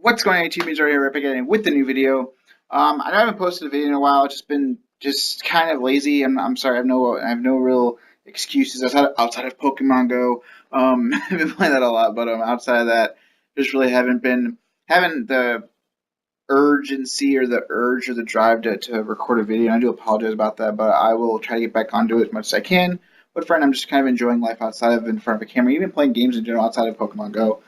What's going on, YouTube? It's Ordyh here, again with the new video. I know I haven't posted a video in a while. It's just been kind of lazy. I'm sorry. I have no real excuses outside of Pokemon Go. I've been playing that a lot, but outside of that, just really haven't been having the urgency or the urge or the drive to record a video. And I do apologize about that, but I will try to get back onto it as much as I can. But friend, I'm just kind of enjoying life outside of in front of a camera, even playing games in general outside of Pokemon Go.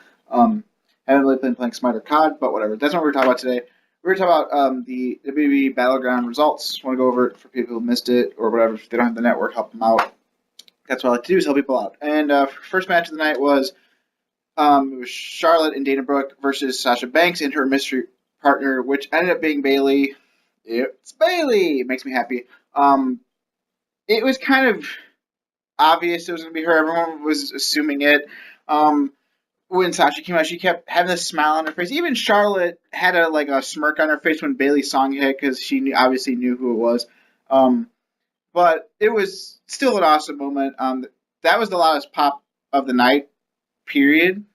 Haven't really been playing Smite or COD, but whatever. That's not what we're talking about today. We're going to talk about the WWE Battleground results. Want to go over it for people who missed it or whatever. If they don't have the network, help them out. That's what I like to do is help people out. And first match of the night was it was Charlotte and Dana Brooke versus Sasha Banks and her mystery partner, which ended up being Bayley. It's Bayley. It makes me happy. It was kind of obvious it was going to be her. Everyone was assuming it. When Sasha came out, she kept having this smile on her face. Even Charlotte had a smirk on her face when Bayley's song hit because she obviously knew who it was. But it was still an awesome moment. That was the loudest pop of the night, period,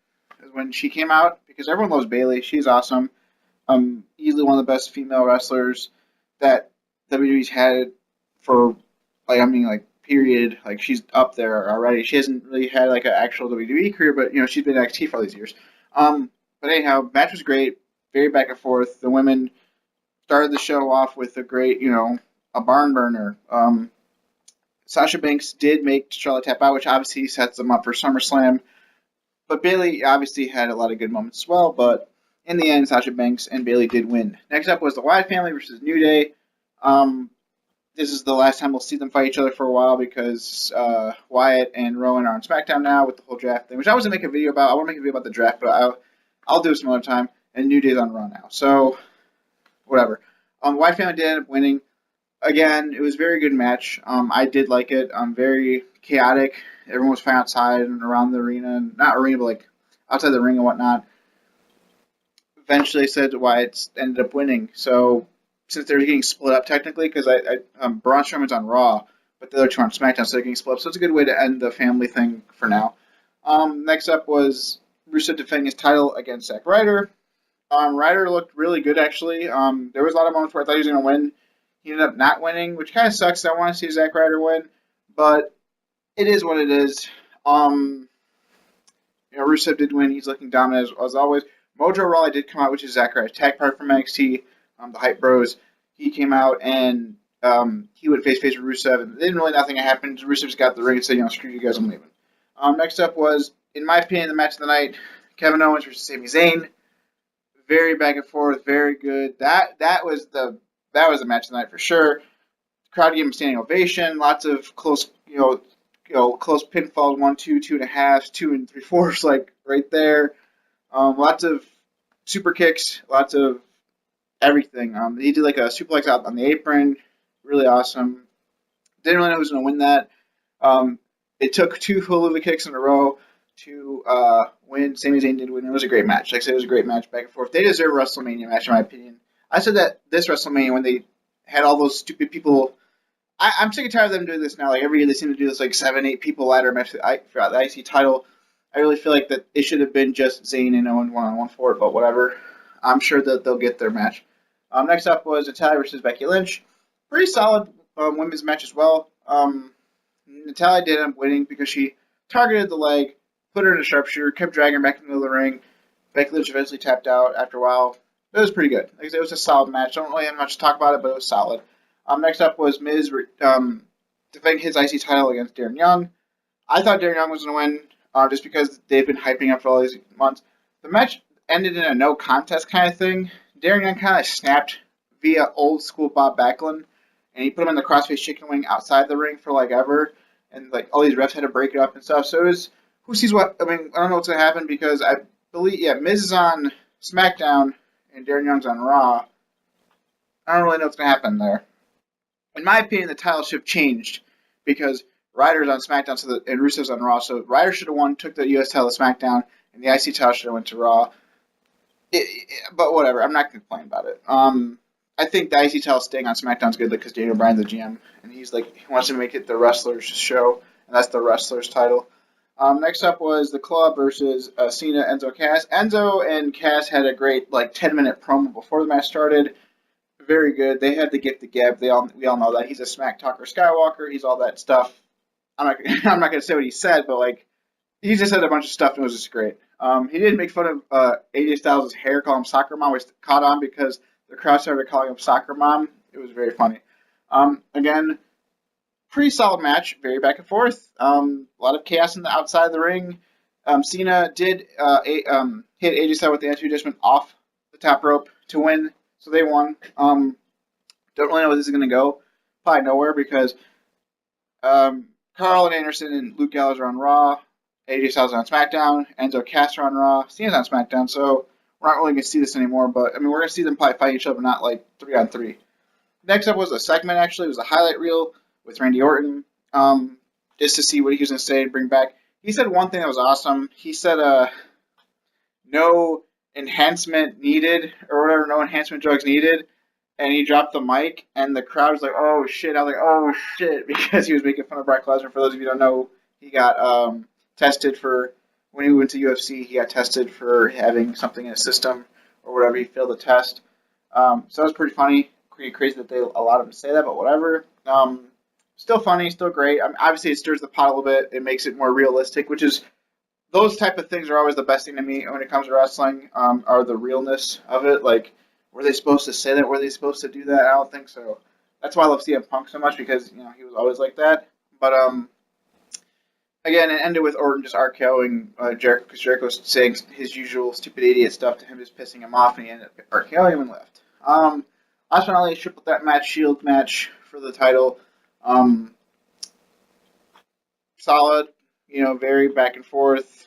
when she came out because everyone loves Bayley. She's awesome. Easily one of the best female wrestlers that WWE's had for period. Like she's up there already. She hasn't really had an actual WWE career, but she's been in NXT for all these years. But anyhow, match was great, very back and forth. The women started the show off with a great, a barn burner. Sasha Banks did make Charlotte tap out, which obviously sets them up for SummerSlam. But Bayley obviously had a lot of good moments as well. But in the end, Sasha Banks and Bayley did win. Next up was the Wyatt family versus New Day. This is the last time we'll see them fight each other for a while because Wyatt and Rowan are on SmackDown now with the whole draft thing, which I was going to make a video about. I want to make a video about the draft, but I'll do it some other time. And New Day's on Raw now. So, whatever. Wyatt family did end up winning. Again, it was a very good match. I did like it. Very chaotic. Everyone was fighting outside and around the arena. Not arena, but outside the ring and whatnot. Eventually, they said Wyatt ended up winning. So, since they're getting split up technically, because Braun Strowman's on Raw, but the other two are on SmackDown, so they're getting split up. So it's a good way to end the family thing for now. Next up was Rusev defending his title against Zack Ryder. Ryder looked really good, actually. There was a lot of moments where I thought he was going to win. He ended up not winning, which kind of sucks. I want to see Zack Ryder win, but it is what it is. Rusev did win. He's looking dominant as always. Mojo Rawley did come out, which is Zack Ryder's tag partner from NXT. The Hype Bros, he came out and he went face-to-face with Rusev, and nothing happened. Rusev just got the ring and said, screw you guys, I'm leaving. Next up was, in my opinion, the match of the night, Kevin Owens versus Sami Zayn. Very back and forth, very good. That was the match of the night for sure. The crowd gave him a standing ovation. Lots of close, close pinfalls, 1, 2, 2.5, 2 3/4, right there. Lots of super kicks, lots of everything. He did a suplex out on the apron. Really awesome. Didn't really know who was going to win that. It took 2 Huluva kicks in a row to win. Sami Zayn did win. It was a great match. Like I said, it was a great match back and forth. They deserve a WrestleMania match, in my opinion. I said that this WrestleMania, when they had all those stupid people, I'm sick and tired of them doing this now. Every year they seem to do this 7, 8 people ladder match for the IC title. I really feel like that it should have been just Zayn and Owen one-on-one for it, but whatever. I'm sure that they'll get their match. Next up was Natalya versus Becky Lynch. Pretty solid women's match as well. Natalya did end up winning because she targeted the leg, put her in a sharpshooter, kept dragging her back into the ring. Becky Lynch eventually tapped out after a while. It was pretty good. Like I said, it was a solid match. I don't really have much to talk about it, but it was solid. Next up was Miz defending his IC title against Darren Young. I thought Darren Young was going to win just because they've been hyping up for all these months. The match ended in a no contest kind of thing. Darren Young kind of snapped via old school Bob Backlund, and he put him in the crossface chicken wing outside the ring for ever, and all these refs had to break it up and stuff. So it was who sees what. I mean, I don't know what's gonna happen because I believe Miz is on SmackDown and Darren Young's on Raw. I don't really know what's gonna happen there. In my opinion, the title should have changed because Ryder's on SmackDown and Rusev's on Raw. So Ryder should have won, took the US title to SmackDown, and the IC title should have went to Raw. But whatever, I'm not going to complain about it. I think the IC title staying on SmackDown is good because Daniel Bryan's the GM, and he wants to make it the wrestlers show, and that's the wrestlers title. Next up was the Club versus Cena, Enzo, Cass. Enzo and Cass had a great 10-minute promo before the match started. Very good. They had the gift the gab. We all know that he's a smack talker Skywalker. He's all that stuff. I'm not I'm not gonna say what he said, but he just said a bunch of stuff and it was just great. He did make fun of AJ Styles' hair, call him Soccer Mom, which caught on because the crowd started calling him Soccer Mom. It was very funny. Again, pretty solid match, very back and forth. A lot of chaos in the outside of the ring. Cena did hit AJ Styles with the entry adjustment off the top rope to win, so they won. Don't really know where this is going to go. Probably nowhere because Carl and Anderson and Luke Gallows are on Raw. AJ Styles on SmackDown. Enzo Cass are on Raw. Cena's on SmackDown, so we're not really going to see this anymore. But I mean, we're going to see them probably fight each other, not 3-on-3. Next up was a segment. Actually, it was a highlight reel with Randy Orton, just to see what he was going to say and bring back. He said one thing that was awesome. He said, "No enhancement needed," or whatever. No enhancement drugs needed. And he dropped the mic, and the crowd was like, "Oh shit!" I was like, "Oh shit," because he was making fun of Brock Lesnar. For those of you who don't know, he got tested for when he went to UFC. He got tested for having something in his system or whatever. He failed the test. So that was pretty funny. Pretty crazy that they allowed him to say that, but whatever. Still funny, still great. Obviously, it stirs the pot a little bit. It makes it more realistic, which is those type of things are always the best thing to me when it comes to wrestling. Are the realness of it. Were they supposed to say that? Were they supposed to do that? I don't think so. That's why I love CM Punk so much because he was always like that. But again, it ended with Orton just RKOing Jericho because Jericho was saying his usual stupid idiot stuff to him, just pissing him off, and he ended up RKOing him and left. Last but not least, triple threat match, Shield match for the title. Solid, very back and forth.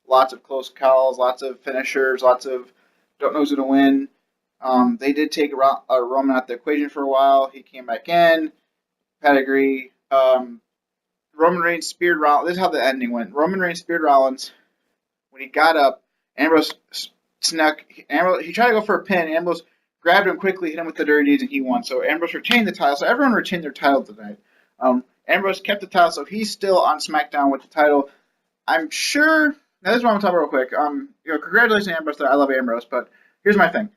Lots of close calls, lots of finishers, lots of don't know who's going to win. They did take Roman out the equation for a while. He came back in. Pedigree. Roman Reigns speared Rollins. This is how the ending went. Roman Reigns speared Rollins. When he got up, Ambrose snuck. He tried to go for a pin. Ambrose grabbed him quickly, hit him with the dirty deeds, and he won. So Ambrose retained the title. So everyone retained their title tonight. Ambrose kept the title, so he's still on SmackDown with the title. I'm sure. Now this is what I'm talking about real quick. Congratulations, Ambrose. I love Ambrose, but here's my thing.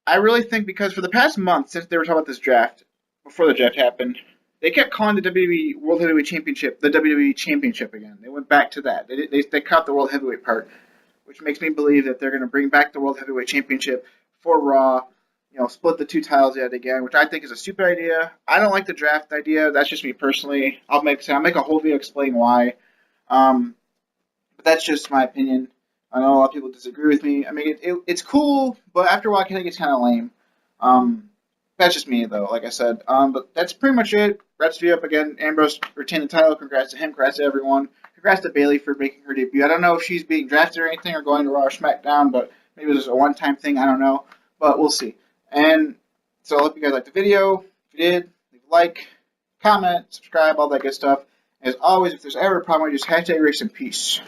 I really think because for the past month, since they were talking about this draft, before the draft happened, they kept calling the WWE World Heavyweight Championship the WWE Championship again. They went back to that. They cut the World Heavyweight part, which makes me believe that they're going to bring back the World Heavyweight Championship for Raw. Split the two titles yet again, which I think is a stupid idea. I don't like the draft idea. That's just me personally. I'll make a whole video explaining why. But that's just my opinion. I know a lot of people disagree with me. I mean, it's cool, but after a while, I think it's kind of lame. That's just me, though, like I said. But that's pretty much it. Wraps video up again. Ambrose retained the title. Congrats to him. Congrats to everyone. Congrats to Bayley for making her debut. I don't know if she's being drafted or anything or going to Raw or SmackDown, but maybe it was a one-time thing. I don't know. But we'll see. And so I hope you guys liked the video. If you did, leave a like, comment, subscribe, all that good stuff. As always, if there's ever a problem, just hashtag race and peace.